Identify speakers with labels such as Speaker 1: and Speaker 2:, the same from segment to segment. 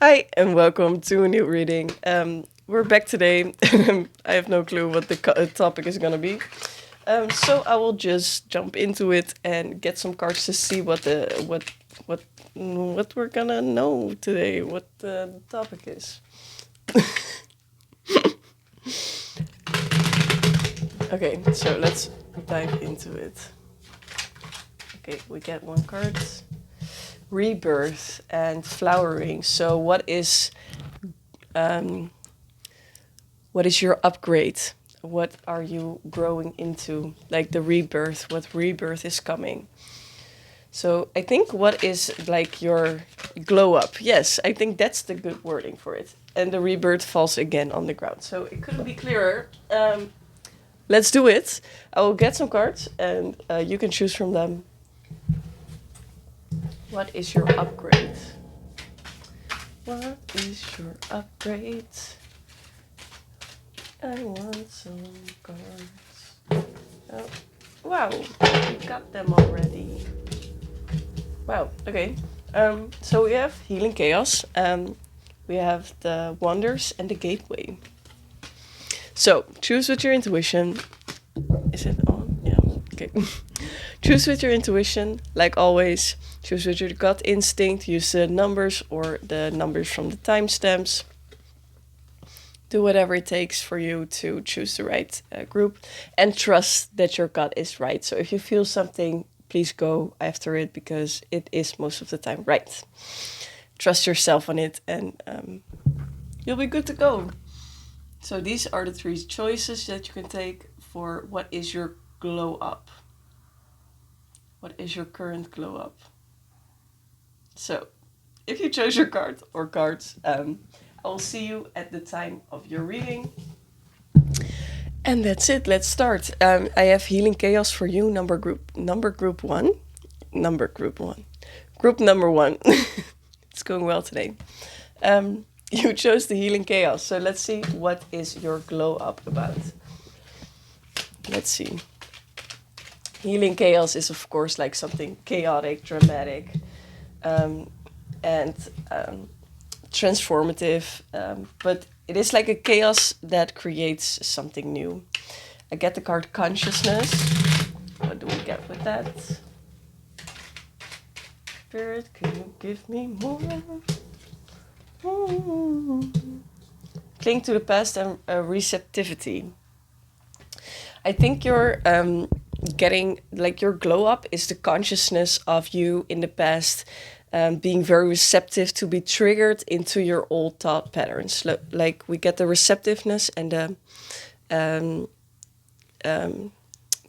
Speaker 1: Hi, and welcome to a new reading. We're back today. I have no clue what the topic is gonna be, so I will just jump into it and get some cards to see what we're gonna know today. What the topic is. Okay, so let's dive into it. Okay, we get one card. Rebirth and flowering. So what is your upgrade? What are you growing into? Like the rebirth, what rebirth is coming? So I think what is like your glow up? Yes, I think that's the good wording for it. And the rebirth falls again on the ground. So it couldn't be clearer. Let's do it. I will get some cards and you can choose from them. What is your upgrade? What is your upgrade? I want some cards. Oh, wow, we got them already. Wow, okay. So we have Healing Chaos, we have the Wonders and the Gateway. So choose with your intuition. Is it on? Yeah, okay. Choose with your intuition, like always. Choose with your gut instinct. Use the numbers or the numbers from the timestamps. Do whatever it takes for you to choose the right group and trust that your gut is right. So if you feel something, please go after it because it is most of the time right. Trust yourself on it and you'll be good to go. So these are the 3 choices that you can take for what is your glow up. What is your current glow up? So if you chose your card or cards, I will see you at the time of your reading. And that's it. Let's start. I have Healing Chaos for you, group 1. Group number 1. It's going well today. You chose the Healing Chaos. So let's see what is your glow up about. Let's see. Healing Chaos is of course like something chaotic, dramatic, and transformative, but it is like a chaos that creates something new. I get the card Consciousness. What do we get with that? Spirit, can you give me more? Cling to the past and receptivity. I think you're getting, like, your glow up is the consciousness of you in the past being very receptive to be triggered into your old thought patterns. Like we get the receptiveness and the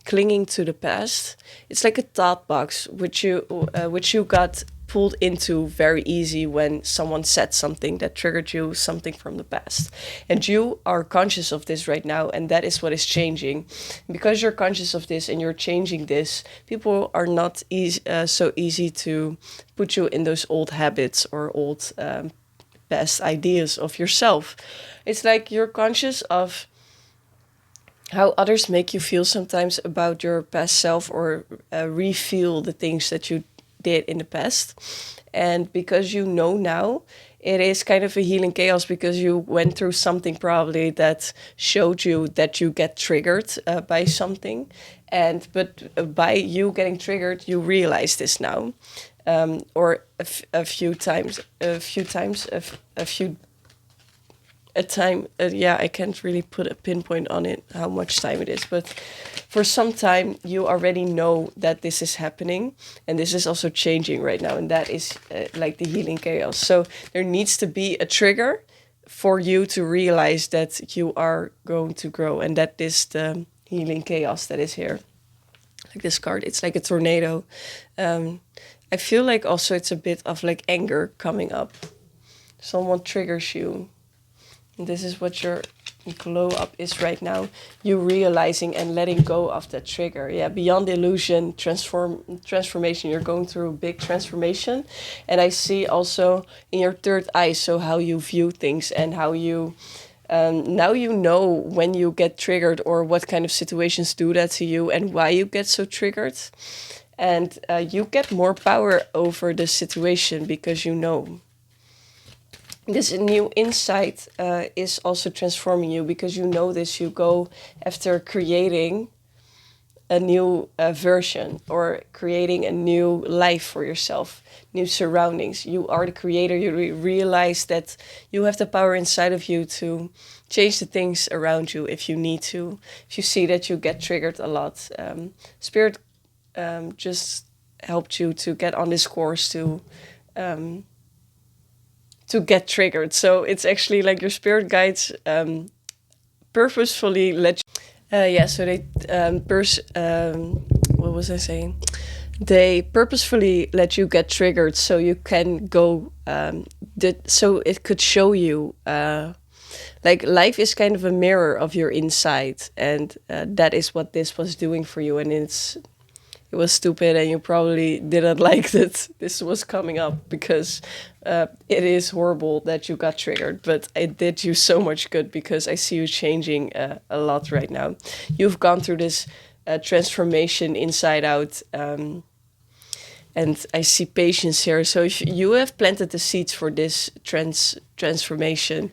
Speaker 1: clinging to the past. It's like a thought box which you got pulled into very easy when someone said something that triggered you, something from the past. And you are conscious of this right now, and that is what is changing. Because you're conscious of this and you're changing this, people are not so easy to put you in those old habits or old past ideas of yourself. It's like you're conscious of how others make you feel sometimes about your past self or re-feel the things that you did in the past. And because you know now, it is kind of a healing chaos because you went through something probably that showed you that you get triggered by something. But by you getting triggered, you realize this now. Or a few times, I can't really put a pinpoint on it, how much time it is, but for some time you already know that this is happening and this is also changing right now, and that is like the healing chaos. So there needs to be a trigger for you to realize that you are going to grow, and that is the healing chaos that is here. Like this card, it's like a tornado. I feel like also it's a bit of like anger coming up. Someone triggers you. This is what your glow up is right now. You realizing and letting go of that trigger. Yeah, beyond illusion, transformation. You're going through a big transformation. And I see also in your third eye, so how you view things and how you... now you know when you get triggered or what kind of situations do that to you and why you get so triggered. And you get more power over the situation because you know. this new insight is also transforming you, because you know this. You go after creating a new version, or creating a new life for yourself, new surroundings. You are the creator. You realize that you have the power inside of you to change the things around you if you need to. If you see that you get triggered a lot, Spirit just helped you to get on this course to get triggered. So it's actually like your spirit guides purposefully let you. So they what was I saying? They purposefully let you get triggered so you can go. So it could show you. Like, life is kind of a mirror of your inside, and that is what this was doing for you. And it was stupid, and you probably didn't like that this was coming up, because it is horrible that you got triggered, but it did you so much good, because I see you changing a lot right now. You've gone through this transformation inside out, and I see patience here. So if you have planted the seeds for this transformation,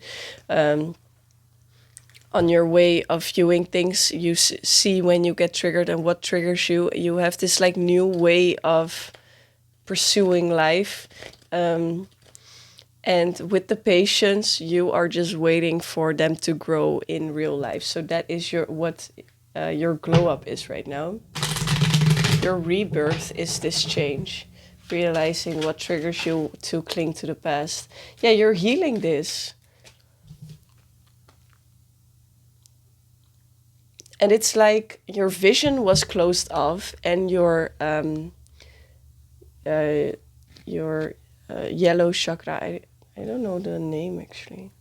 Speaker 1: on your way of viewing things. You see when you get triggered and what triggers you. You have this like new way of pursuing life. And with the patience, you are just waiting for them to grow in real life. So that is what your glow up is right now. Your rebirth is this change, realizing what triggers you to cling to the past. Yeah, you're healing this. And it's like your vision was closed off, and your yellow chakra, I don't know the name actually.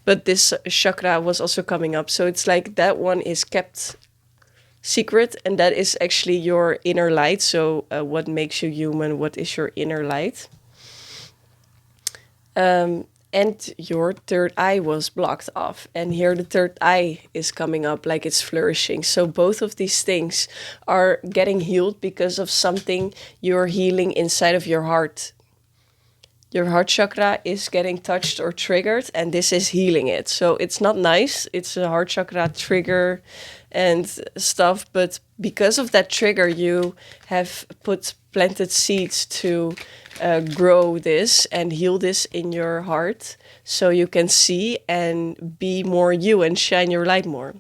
Speaker 1: But this chakra was also coming up. So it's like that one is kept secret, and that is actually your inner light. So what makes you human? What is your inner light? And your third eye was blocked off. And here the third eye is coming up, like it's flourishing. So both of these things are getting healed because of something you're healing inside of your heart. Your heart chakra is getting touched or triggered, and this is healing it. So it's not nice. It's a heart chakra trigger and stuff. But because of that trigger, you have planted seeds to grow this and heal this in your heart, so you can see and be more you and shine your light more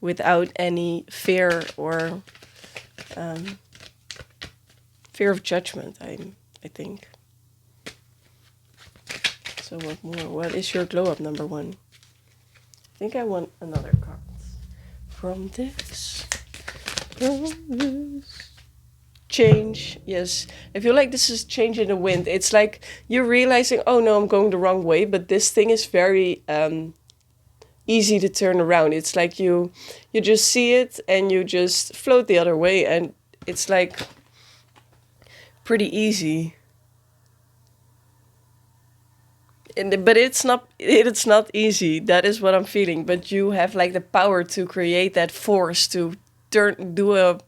Speaker 1: without any fear or fear of judgment, I think. So what more? What is your glow up number one? I think I want another card. From this. Change. Yes, I feel like this is change in the wind. It's like you're realizing, oh no, I'm going the wrong way, but this thing is very easy to turn around. It's like you just see it and you just float the other way, and it's like pretty easy. But it's not easy. That is what I'm feeling. But you have like the power to create that force to do a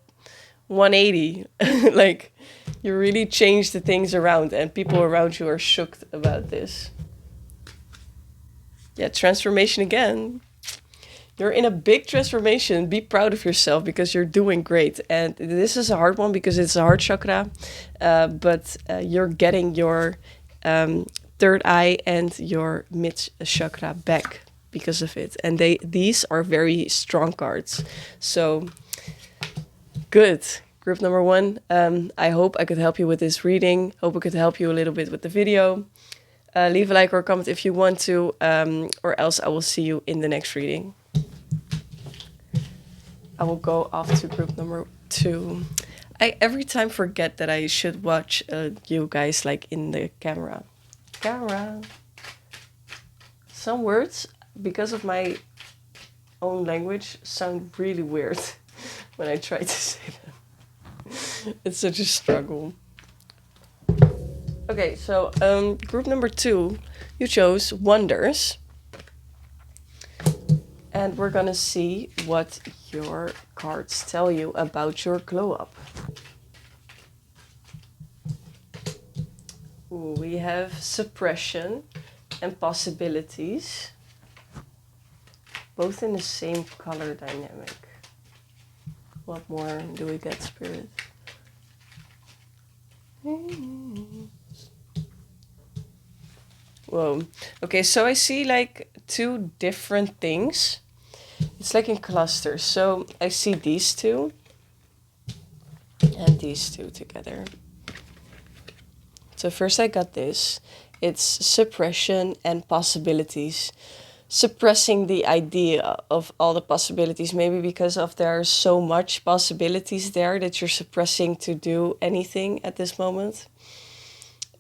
Speaker 1: 180. Like, you really change the things around, and people around you are shocked about this. Yeah, transformation again. You're in a big transformation. Be proud of yourself, because you're doing great. And this is a hard one because it's a heart chakra, but you're getting your third eye and your mid chakra back because of it. And these are very strong cards. So good. Group number one. I hope I could help you with this reading. Hope I could help you a little bit with the video. Leave a like or a comment if you want to, or else I will see you in the next reading. I will go off to group number two. I every time forget that I should watch you guys like in the camera. Some words, because of my own language, sound really weird when I try to say them. It's such a struggle. Okay, so group number two, you chose Wonders. And we're gonna see what your cards tell you about your glow up. Ooh, we have suppression and possibilities, both in the same color dynamic. What more do we get, Spirit? Whoa. Okay, so I see like two different things. It's like in clusters. So I see these two and these two together. So first I got this. It's suppression and possibilities. Suppressing the idea of all the possibilities, maybe because of there are so much possibilities there that you're suppressing to do anything at this moment.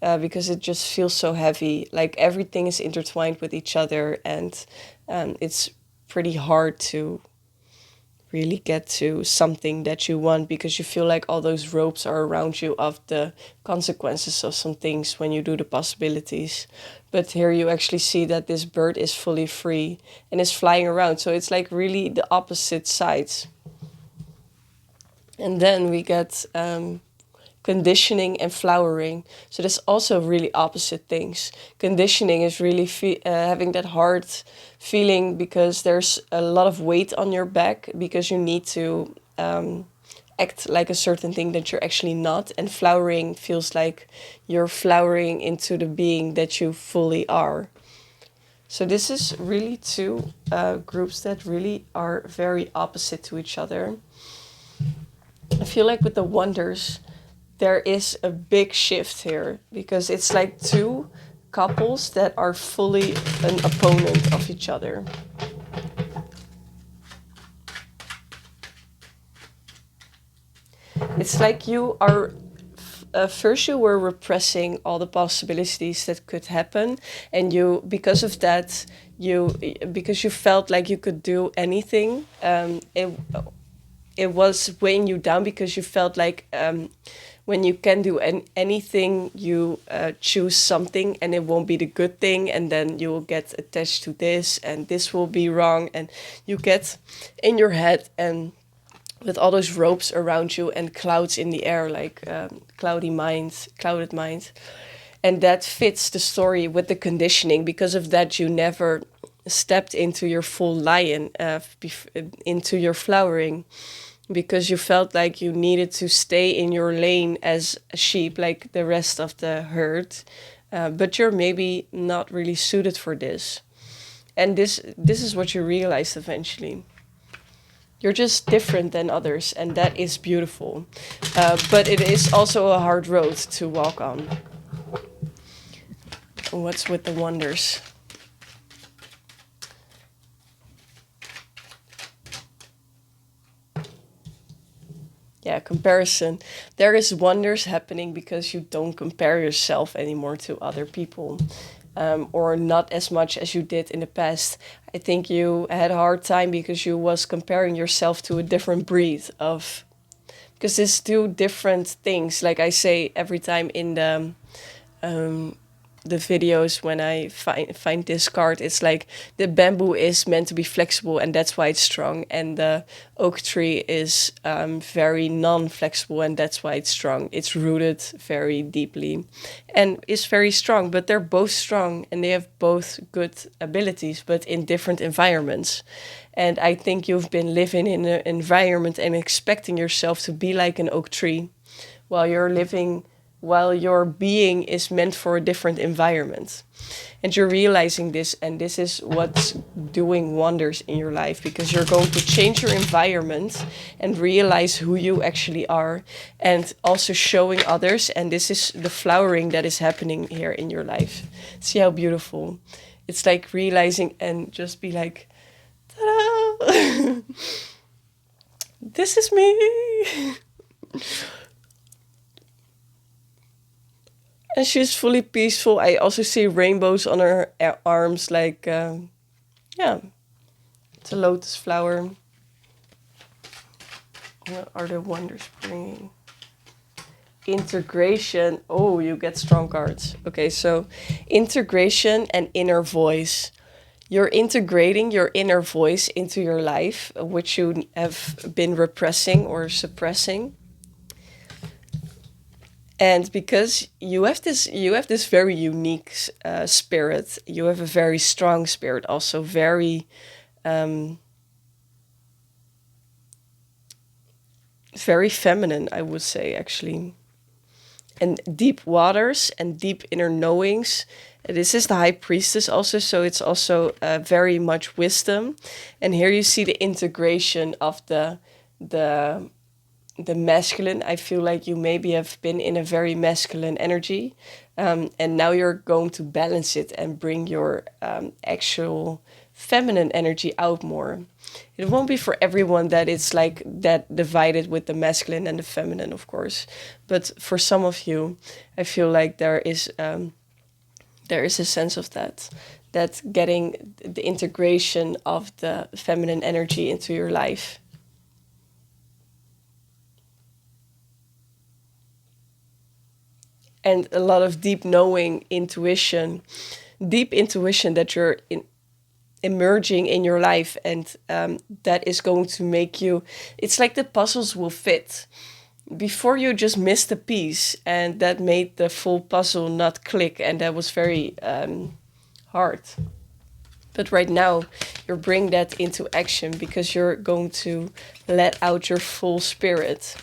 Speaker 1: Because it just feels so heavy, like everything is intertwined with each other, and it's pretty hard to really get to something that you want because you feel like all those ropes are around you of the consequences of some things when you do the possibilities. But here you actually see that this bird is fully free and is flying around, so it's like really the opposite sides. And then we get conditioning and flowering. So that's also really opposite things. Conditioning is really having that hard feeling because there's a lot of weight on your back because you need to act like a certain thing that you're actually not. And flowering feels like you're flowering into the being that you fully are. So this is really two groups that really are very opposite to each other. I feel like with the wonders, there is a big shift here because it's like two couples that are fully an opponent of each other. It's like you are first you were repressing all the possibilities that could happen, and you, because of that, because you felt like you could do anything, it was weighing you down because you felt like when you can do anything, you choose something and it won't be the good thing, and then you will get attached to this and this will be wrong, and you get in your head and with all those ropes around you and clouds in the air, like clouded minds. And that fits the story with the conditioning. Because of that, you never stepped into your full lion, into your flowering, because you felt like you needed to stay in your lane as a sheep, like the rest of the herd. But you're maybe not really suited for this. And this is what you realized eventually. You're just different than others, and that is beautiful. But it is also a hard road to walk on. What's with the wonders? Yeah, comparison. There is wonders happening because you don't compare yourself anymore to other people. Or not as much as you did in the past. I think you had a hard time because you was comparing yourself to a different breed of, because it's two different things. Like I say every time in the videos when I find this card, it's like the bamboo is meant to be flexible and that's why it's strong, and the oak tree is very non-flexible and that's why it's strong. It's rooted very deeply and is very strong, but they're both strong and they have both good abilities, but in different environments. And I think you've been living in an environment and expecting yourself to be like an oak tree while your being is meant for a different environment. And you're realizing this, and this is what's doing wonders in your life, because you're going to change your environment and realize who you actually are, and also showing others. And this is the flowering that is happening here in your life. See how beautiful. It's like realizing and just be like, ta-da! This is me. And she's fully peaceful. I also see rainbows on her arms, like, yeah, it's a lotus flower. What are the wonders bringing? Integration. Oh, you get strong cards. Okay, so integration and inner voice. You're integrating your inner voice into your life, which you have been repressing or suppressing. And because you have this very unique spirit, you have a very strong spirit, also very very feminine, I would say, actually. And deep waters and deep inner knowings. This is the high priestess also, so it's also very much wisdom. And here you see the integration of the the masculine. I feel like you maybe have been in a very masculine energy, and now you're going to balance it and bring your actual feminine energy out more. It won't be for everyone that it's like that divided with the masculine and the feminine, of course, but for some of you, I feel like there is a sense of that getting the integration of the feminine energy into your life. And a lot of deep knowing, intuition, deep intuition that you're emerging in your life, and that is going to make you. It's like the puzzles will fit. Before you just missed a piece, and that made the full puzzle not click, and that was very hard. But right now, you're bringing that into action because you're going to let out your full spirit.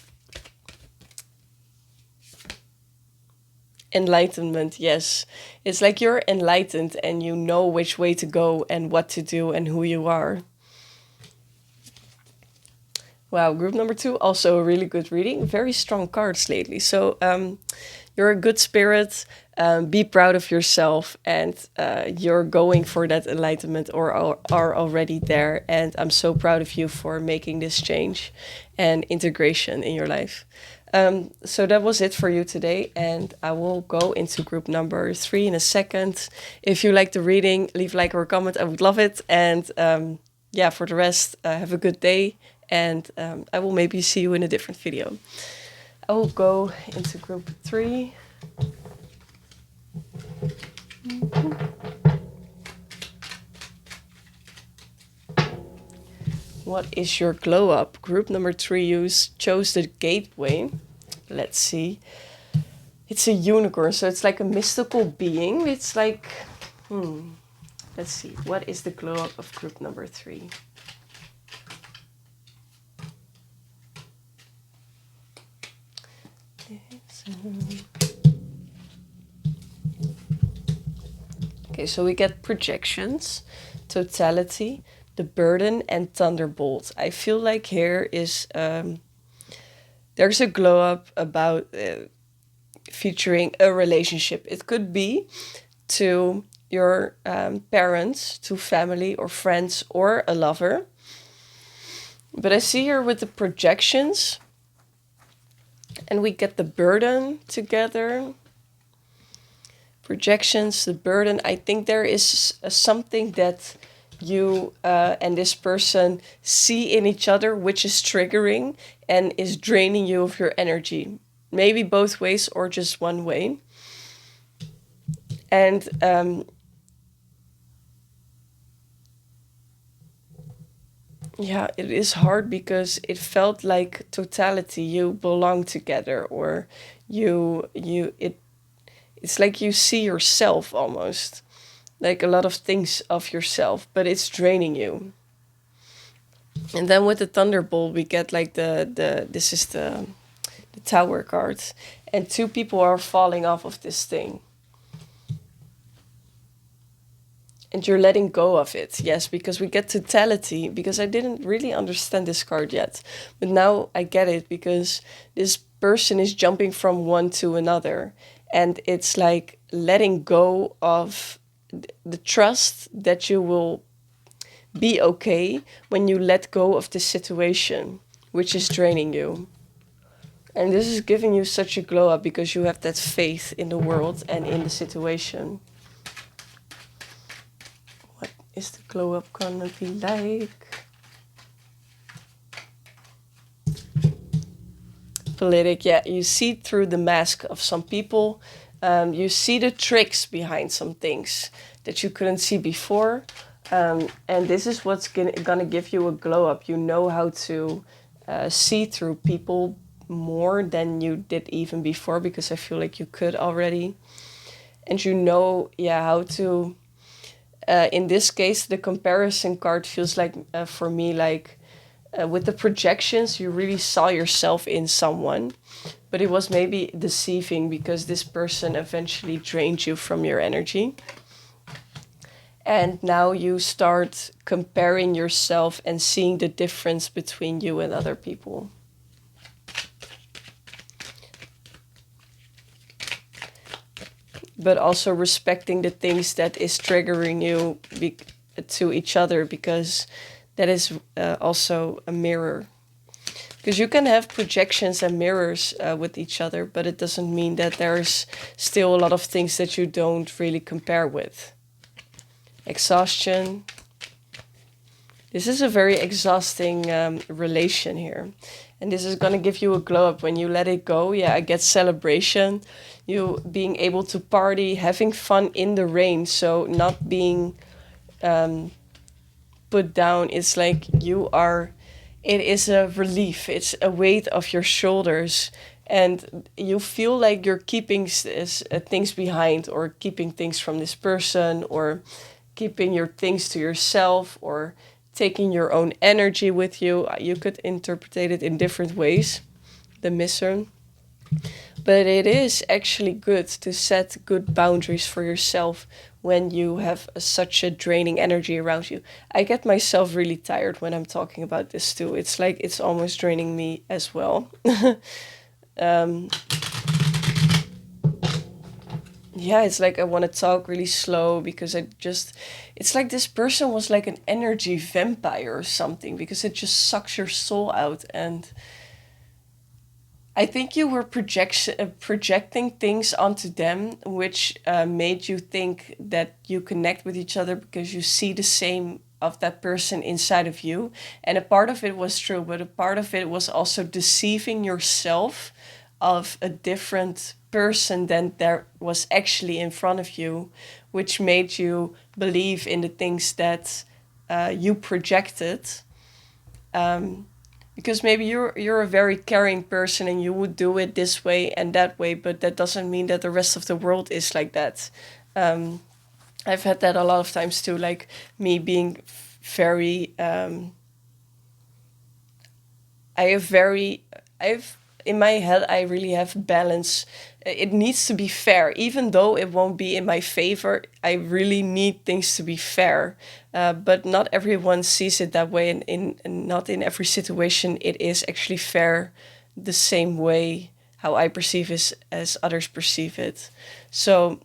Speaker 1: Enlightenment, yes. It's like you're enlightened and you know which way to go and what to do and who you are. Wow, group number 2, also a really good reading. Very strong cards lately. So you're a good spirit. Be proud of yourself, and you're going for that enlightenment, or are already there. And I'm so proud of you for making this change and integration in your life. So that was it for you today, and I will go into group number 3 in a second. If you like the reading, leave a like or a comment. I would love it. And yeah, for the rest, have a good day, and I will maybe see you in a different video. I will go into group 3. What is your glow up? Group number 3, you chose the gateway. Let's see. It's a unicorn, so it's like a mystical being. It's like, let's see. What is the glow up of group number 3? Okay, so we get projections, totality, the burden, and thunderbolt. I feel like here is there's a glow up about featuring a relationship. It could be to your parents, to family or friends, or a lover. But I see here with the projections, and we get the burden together. Projections, the burden. I think there is something that you and this person see in each other, which is triggering and is draining you of your energy. Maybe both ways or just one way. And yeah, it is hard because it felt like totality. You belong together, or it's like you see yourself almost, like a lot of things of yourself, but it's draining you. And then with the thunderbolt, we get like this is the tower card, and 2 people are falling off of this thing. And you're letting go of it. Yes, because we get totality, because I didn't really understand this card yet. But now I get it, because this person is jumping from one to another. And it's like letting go of the trust that you will be okay when you let go of this situation, which is draining you. And this is giving you such a glow up because you have that faith in the world and in the situation. What is the glow up gonna be like? Politic, yeah, you see through the mask of some people. You see the tricks behind some things that you couldn't see before. And this is what's gonna give you a glow up. You know how to see through people more than you did even before, because I feel like you could already. And you know, yeah, how to, in this case, the comparison card feels like, for me, like with the projections, you really saw yourself in someone, but it was maybe deceiving because this person eventually drained you from your energy. And now you start comparing yourself and seeing the difference between you and other people. But also respecting the things that is triggering you to each other, because that is also a mirror. Because you can have projections and mirrors with each other, but it doesn't mean that there's still a lot of things that you don't really compare with. Exhaustion. This is a very exhausting relation here. And this is going to give you a glow up when you let it go. Yeah, I get celebration. You being able to party, having fun in the rain. So not being put down. It's like you are... It is a relief. It's a weight off your shoulders. And you feel like you're keeping things behind, or keeping things from this person, or keeping your things to yourself, or taking your own energy with you. You could interpret it in different ways, the misser. But it is actually good to set good boundaries for yourself when you have such a draining energy around you. I get myself really tired when I'm talking about this too. It's like it's almost draining me as well. Yeah, it's like I want to talk really slow because it's like this person was like an energy vampire or something, because it just sucks your soul out. And I think you were projecting things onto them, which made you think that you connect with each other because you see the same of that person inside of you. And a part of it was true, but a part of it was also deceiving yourself of a different person than there was actually in front of you, which made you believe in the things that you projected. Because maybe you're a very caring person and you would do it this way and that way, but that doesn't mean that the rest of the world is like that. I've had that a lot of times too, like me being very... I've in my head, I really have balance. It needs to be fair, even though it won't be in my favor. I really need things to be fair, but not everyone sees it that way, and not in every situation it is actually fair the same way how I perceive it as others perceive it. So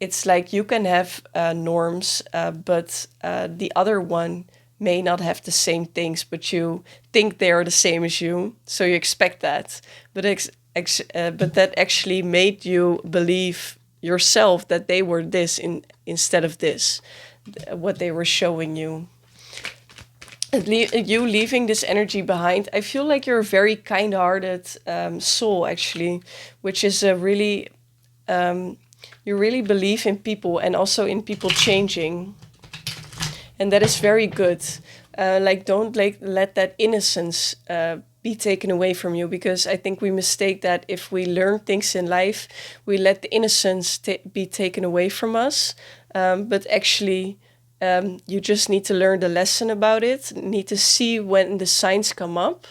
Speaker 1: it's like you can have norms, but the other one may not have the same things, but you think they are the same as you, so you expect that. But but that actually made you believe yourself that they were this instead of this, what they were showing you. And you leaving this energy behind, I feel like you're a very kind-hearted soul, actually, which is a really... you really believe in people and also in people changing. And that is very good. Don't let that innocence be taken away from you, because I think we mistake that. If we learn things in life, we let the innocence be taken away from us. But actually, you just need to learn the lesson about it, need to see when the signs come up,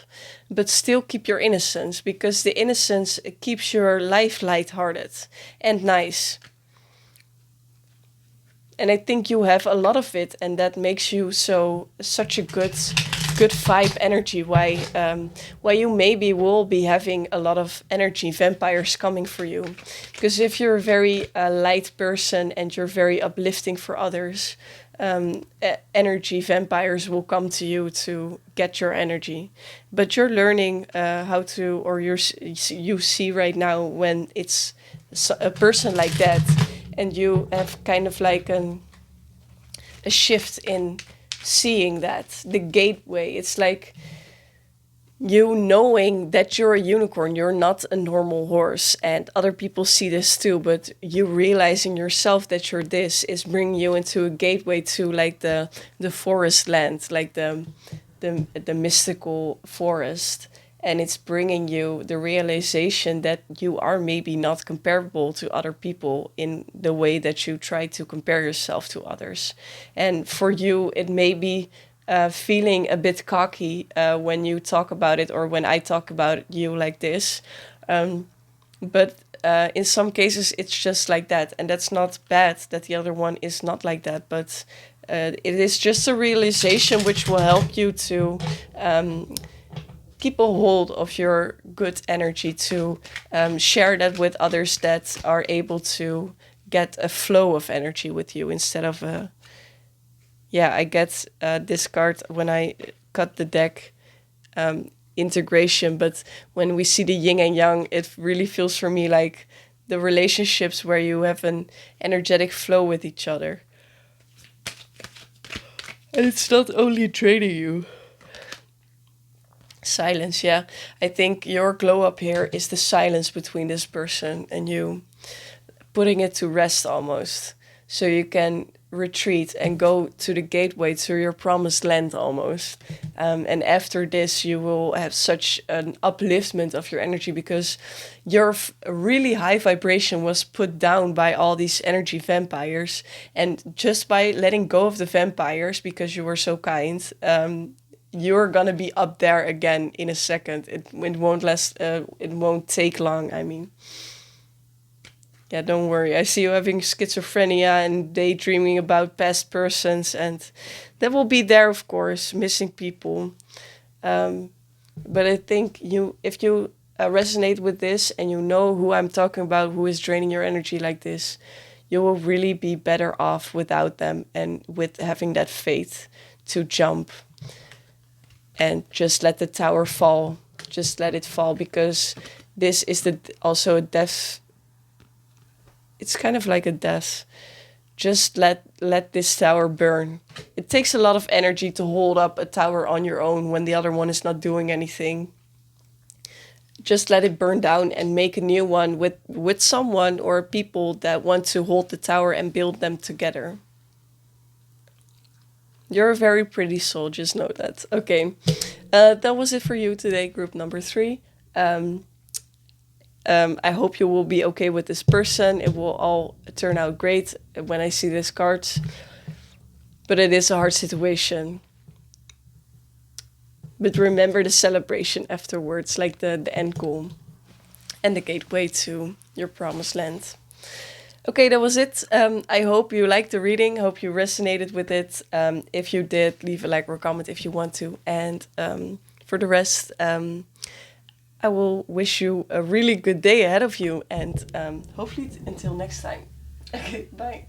Speaker 1: but still keep your innocence, because the innocence keeps your life lighthearted and nice. And I think you have a lot of it, and that makes you such a good vibe energy. Why you maybe will be having a lot of energy vampires coming for you, because if you're a very light person and you're very uplifting for others, energy vampires will come to you to get your energy. But you're learning how to, or you see right now when it's a person like that. And you have kind of like a shift in seeing that, the gateway. It's like you knowing that you're a unicorn, you're not a normal horse. And other people see this too, but you realizing yourself that you're this is bringing you into a gateway to like the forest land, like the mystical forest. and it's bringing you the realization that you are maybe not comparable to other people in the way that you try to compare yourself to others. And for you, it may be feeling a bit cocky when you talk about it, or when I talk about you like this. But in some cases, it's just like that. And that's not bad that the other one is not like that. But it is just a realization which will help you to keep a hold of your good energy, to share that with others that are able to get a flow of energy with you instead of a... Yeah, I get this card when I cut the deck, integration, but when we see the yin and yang, it really feels for me like the relationships where you have an energetic flow with each other. And it's not only draining you. Silence, yeah. I think your glow up here is the silence between this person and you, putting it to rest almost. So you can retreat and go to the gateway to your promised land almost. And after this, you will have such an upliftment of your energy, because your really high vibration was put down by all these energy vampires. And just by letting go of the vampires, because you were so kind, you're gonna be up there again in a second. It won't last. It won't take long. I mean, yeah, don't worry. I see you having schizophrenia and daydreaming about past persons, and that will be there, of course, missing people. But I think if you resonate with this and you know who I'm talking about, who is draining your energy like this, you will really be better off without them, and with having that faith to jump and just let the tower fall. Just let it fall, because this is also a death. It's kind of like a death. Just let this tower burn. It takes a lot of energy to hold up a tower on your own when the other one is not doing anything. Just let it burn down and make a new one with someone or people that want to hold the tower and build them together. You're a very pretty soul, just know that. Okay, that was it for you today, group number 3. I hope you will be okay with this person. It will all turn out great when I see this card. But it is a hard situation. But remember the celebration afterwards, like the end goal and the gateway to your promised land. Okay, that was it. I hope you liked the reading. Hope you resonated with it. If you did, leave a like or comment if you want to. And for the rest, I will wish you a really good day ahead of you. And hopefully until next time. Okay, bye.